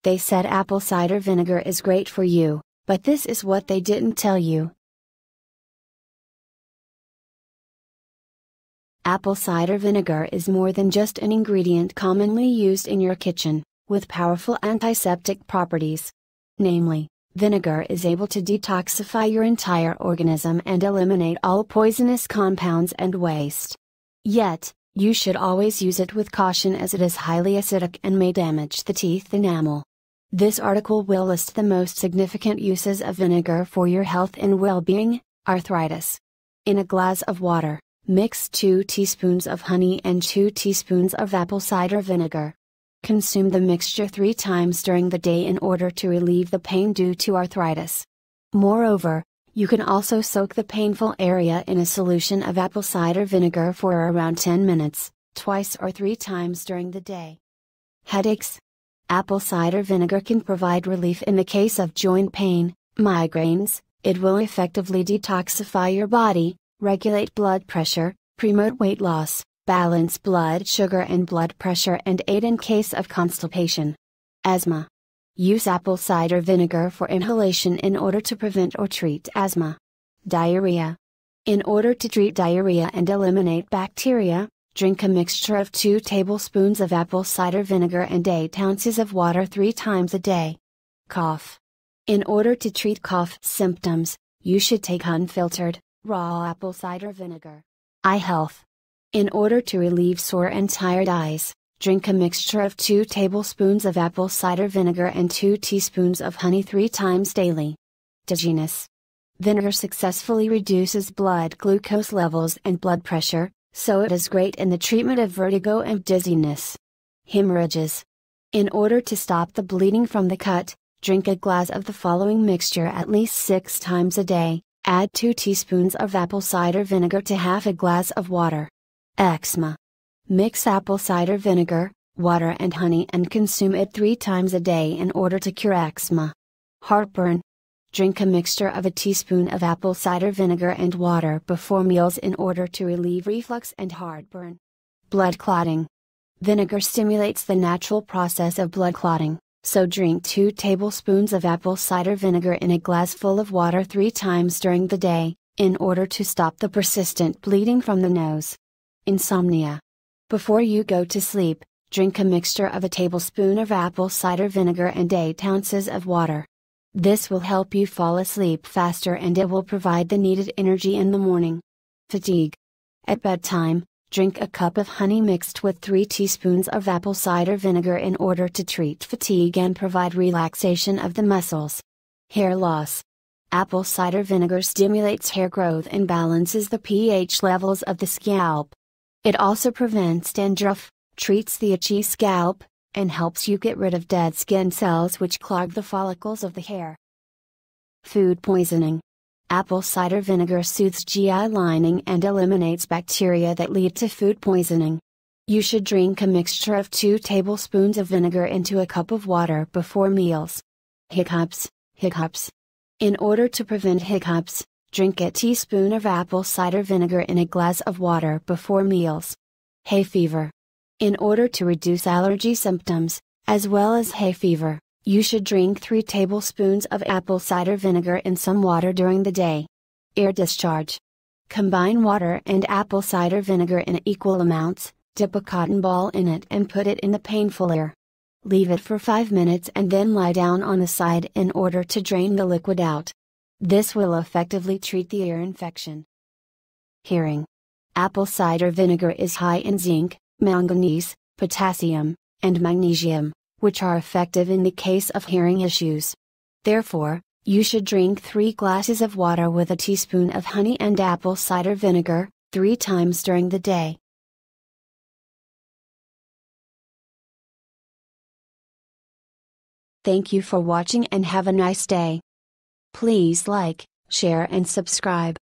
They said apple cider vinegar is great for you, but this is what they didn't tell you. Apple cider vinegar is more than just an ingredient commonly used in your kitchen, with powerful antiseptic properties. Namely, vinegar is able to detoxify your entire organism and eliminate all poisonous compounds and waste. Yet, you should always use it with caution as it is highly acidic and may damage the teeth enamel. This article will list the most significant uses of vinegar for your health and well-being. Arthritis. In a glass of water, mix 2 teaspoons of honey and 2 teaspoons of apple cider vinegar. Consume the mixture 3 times during the day in order to relieve the pain due to arthritis. Moreover, you can also soak the painful area in a solution of apple cider vinegar for around 10 minutes, twice or 3 times during the day. Headaches. Apple cider vinegar can provide relief in the case of joint pain, migraines. It will effectively detoxify your body, regulate blood pressure, promote weight loss, balance blood sugar and blood pressure, and aid in case of constipation. Asthma. Use apple cider vinegar for inhalation in order to prevent or treat asthma. Diarrhea. In order to treat diarrhea and eliminate bacteria, drink a mixture of 2 tablespoons of apple cider vinegar and 8 ounces of water 3 times a day. Cough. In order to treat cough symptoms, you should take unfiltered, raw apple cider vinegar. Eye health. In order to relieve sore and tired eyes, drink a mixture of 2 tablespoons of apple cider vinegar and 2 teaspoons of honey 3 times daily. Dizziness. Vinegar successfully reduces blood glucose levels and blood pressure, so it is great in the treatment of vertigo and dizziness. Hemorrhages. In order to stop the bleeding from the cut, drink a glass of the following mixture at least 6 times a day. Add 2 teaspoons of apple cider vinegar to half a glass of water. Eczema. Mix apple cider vinegar, water and honey and consume it 3 times a day in order to cure eczema. Heartburn. Drink a mixture of a teaspoon of apple cider vinegar and water before meals in order to relieve reflux and heartburn. Blood clotting. Vinegar stimulates the natural process of blood clotting, so drink 2 tablespoons of apple cider vinegar in a glass full of water 3 times during the day, in order to stop the persistent bleeding from the nose. Insomnia. Before you go to sleep, drink a mixture of a tablespoon of apple cider vinegar and 8 ounces of water. This will help you fall asleep faster and it will provide the needed energy in the morning. Fatigue. At bedtime, drink a cup of honey mixed with 3 teaspoons of apple cider vinegar in order to treat fatigue and provide relaxation of the muscles. Hair loss. Apple cider vinegar stimulates hair growth and balances the pH levels of the scalp. It also prevents dandruff, treats the itchy scalp, and helps you get rid of dead skin cells which clog the follicles of the hair. Food poisoning. Apple cider vinegar soothes GI lining and eliminates bacteria that lead to food poisoning. You should drink a mixture of 2 tablespoons of vinegar into a cup of water before meals. Hiccups. In order to prevent hiccups, drink a teaspoon of apple cider vinegar in a glass of water before meals. Hay fever. In order to reduce allergy symptoms, as well as hay fever, you should drink 3 tablespoons of apple cider vinegar in some water during the day. Ear discharge. Combine water and apple cider vinegar in equal amounts, dip a cotton ball in it and put it in the painful ear. Leave it for 5 minutes and then lie down on the side in order to drain the liquid out. This will effectively treat the ear infection. Hearing. Apple cider vinegar is high in zinc, manganese, potassium, and magnesium, which are effective in the case of hearing issues. Therefore, you should drink 3 glasses of water with a teaspoon of honey and apple cider vinegar, 3 times during the day. Thank you for watching and have a nice day. Please like, share and subscribe.